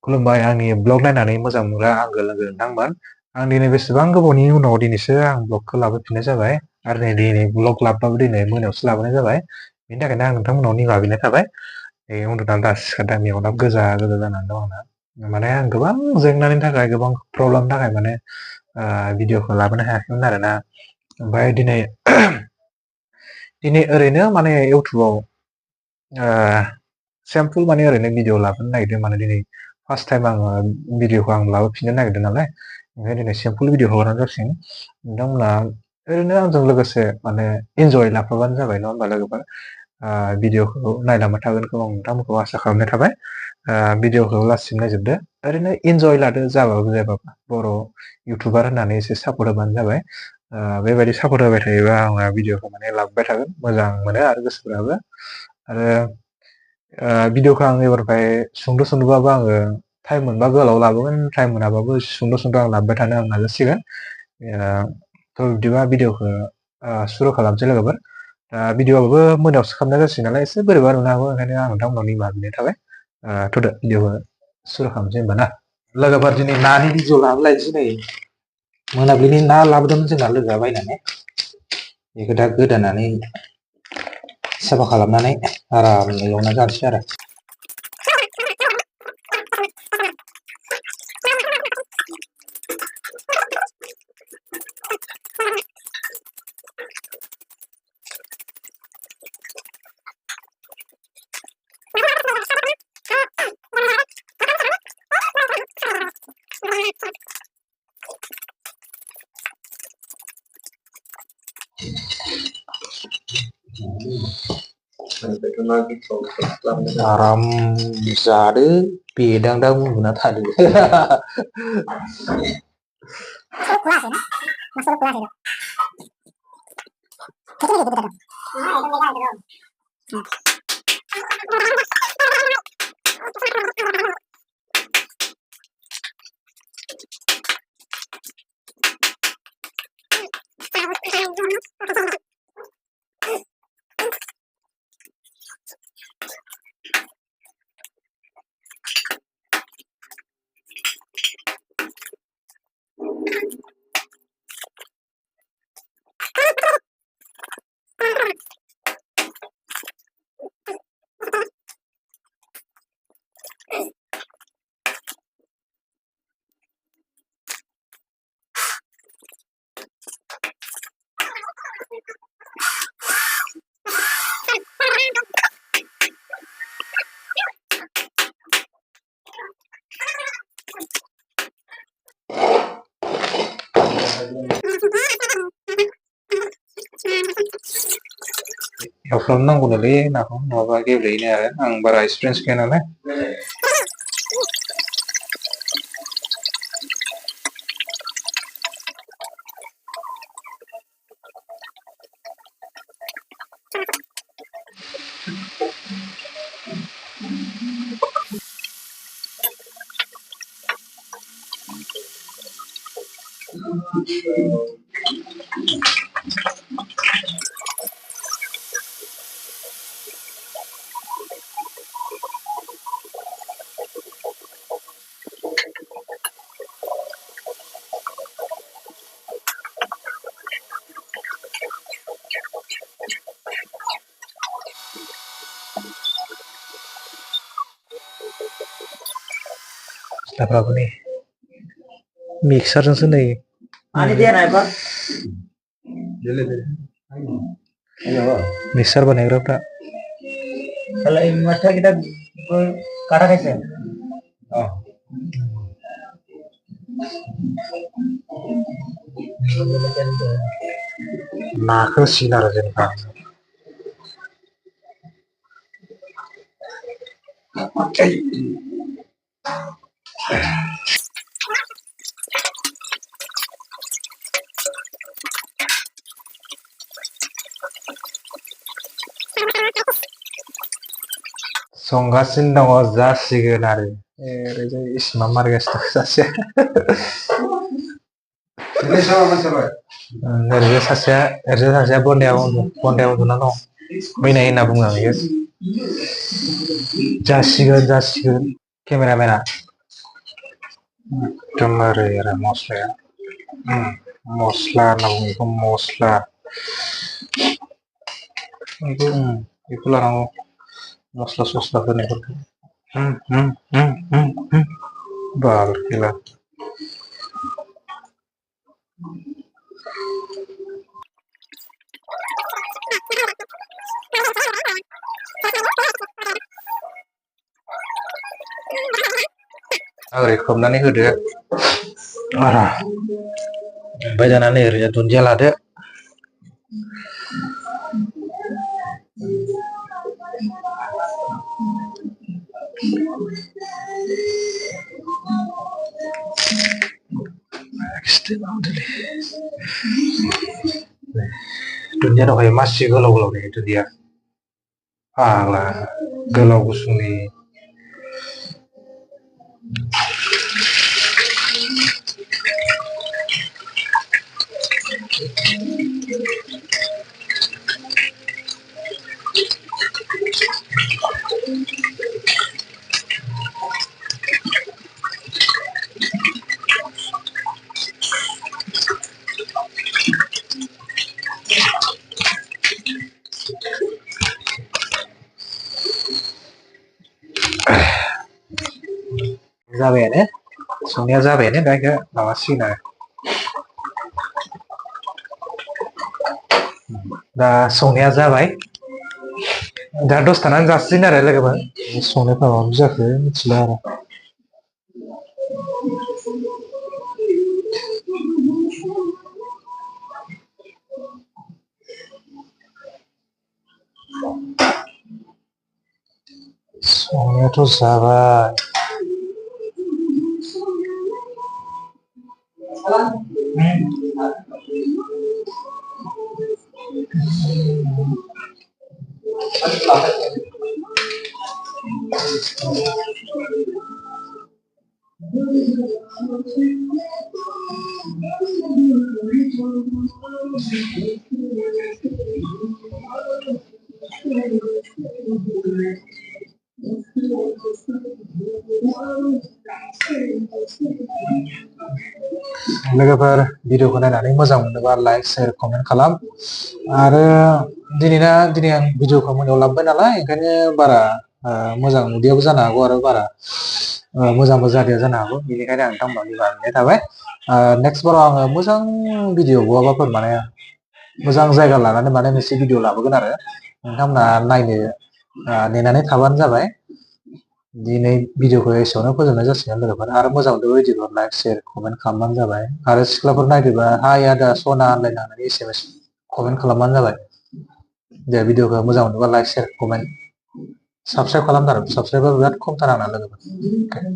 खुलुमबाय आंनि ब्लग नायनानै मोजां मोनग्रा आंगो लोगो नोंथांमोन। आं दिनै बेसेबां गोबावनि उनाव दिनैसो आं ब्लगखौ लाबोफिननाय जाबाय आरो दिनै ब्लग लाबोबाबो दिनै मोनायावसो लाबोनाय जाबाय। बेनि थाखायनो आं नोंथांमोनाव निमाहा बिनाय थाबाय। उन्दुनानै दासो सिखारदों मेगना गोजा गोजा जानानै दं आंना। माने आं गोबां जेंनानि थाखाय गोबां प्रब्लेमनि थाखाय माने भिडिअखौ लाबोनो हायाखैमोन आरोना। ओमफ्राय दिनै ओरैनो माने इउटुबाव सिम्पोल माने ओरैनो भिडिअ लाबोनो नागिरदों माने दिनै फार्स्ट टाइम आङो भिडिअखौ आं लाबोफिननो नागिरदों नालाय ओंखायनो दिनै सिम्पोल भिडिअ हगारनाय जासिगोन। नोंथांमोना ओरैनो आंजों लोगोसे माने इन्जय लाफाबानो जाबाय नङा होमबा लोगोफोर। भिडिअखौ नायलांबाय थागोनखौ आं नोंथांमोनखौ आसा खालामनाय थाबाय। भिडिअखौ लास्टसिम नायजोबदो ओरैनो इन्जय लादो जाबाबो जायाबाबो बर' इउटुबार होननानै एसे सापर्ट होबानो जाबाय। बेबायदि सापर्ट होबाय थायोबा आङो भिडिअखौ माने लाबोबाय थागोन मोजां मोनो आरो गोसोफोराबो। आरो भिडिअखौ आं एबारनिफ्राय सुंद' सुंद'बाबो आङो टाइम मोनबा गोलाव लाबोगोन टाइम मोनाबाबो सुंद' सुंद' आं लाबोबाय थानो आं नाजासिगोन। थ' बिदिबा भिडिअखौ सुरु खालामसै लोगोफोर। भिडिअआबो मोनायावसो खालामनाय जासिगोन नालाय एसे बोरैबा नुनो हागौ ओंखायनो आं नोंथांमोनाव निमाहा बिनाय थाबाय। थ'दो भिडिअखौ सुरु खालामसै होनबा ना। लोगोफोर दिनै नानि भिडिअ लाबोलायनोसै नै मोनाबिलिनि ना लाबोदोंमोन जोंना लोगोआ बायनानै। बेखौ दा गोदानानै साफा खालामनानै आराम एवना जानोसै आरो। आराम जादो बेदांदां उन्दुना थादो। एवफ्रामनांगौनोलै नाखौ नङाबा गेब्लेयोनो आरो आं बारा एक्सपिरियेन्स गैया नालाय। सिथ्लाफ्राबो नै मिक्सारजोंसो नै मिक्सार बानायग्राफ्रा नाखौ होसिगोन आरो जेनेबा संगासिनो दङ जासिगोन आरो ओरैजाय इसिमा मारिगासिनो दं सासेया। ओरैजाय सासेया बन्दायाव उन्दुना दं बैनाय होनना बुङो आं बेयो। जासिगोन केमेरामेना एकदम ओरै आरो मस्लाया मस्ला होनना बुङो बेखौ मस्ला बेखौ लानांगौ मस्ला सस्ला होनायफोरखौ बाल खेला ओरै खोबनानै होदो ओमफ्राय दाना नै ओरैनो दुन्दिया लादो दुन्दिया दंखायो मासि गोलाव गोलाव नै दुन्दिया फाग्ला गोलाव गुसुंनि जाबायानो संनाया जाबायानो दा इखो माबासिगोन आरो दा संनाया जाबाय दा दसे थानानै जासिगोन आरो लोगोफोर संनायफ्रा माबायदि जाखो मिथिला आरो संनायाथ' जाबाय लोगोफोर भिडिअखौ नायनानै मोजां मोनोबा लाइक शेयार कमेन्ट खालाम आरो दिनै आं भिडिअखौ मोनायाव लाबोबाय नालाय ओंखायनो बारा मोजां नुदियाबो जानो हागौ आरो बारा मोजांबो जादिया जानो हागौ बेनिखायनो आं नोंथांमोनाव निमाहा बिनाय थाबाय नेक्स्ट बाराव आङो मोजां भिडिअ बहाबाफोर माने मोजां जायगा लानानै माने मोनसे भिडिअ लाबोगोन आरो नोंथांमोना नायनो नेनानै थाबानो जाबाय दिनै भिडिअखौ एसेयावनो फोजोबनाय जासिगोन लोगोफोर आरो मोजां मोनदोंबा भिडिअखौ लाइक शेयार कमेन्ट खालामबानो जाबाय आरो सिख्लाफोर नायदोंबा हाय आदा सना होनलायनानै SMS कमेन्ट खालामबानो जाबाय दे भिडिअखौ मोजां मोनोबा लाइक शेयार कमेन्ट साबसक्राइब खालामथार साबसक्राइबा बिराद खमथार आंना लोगोफोर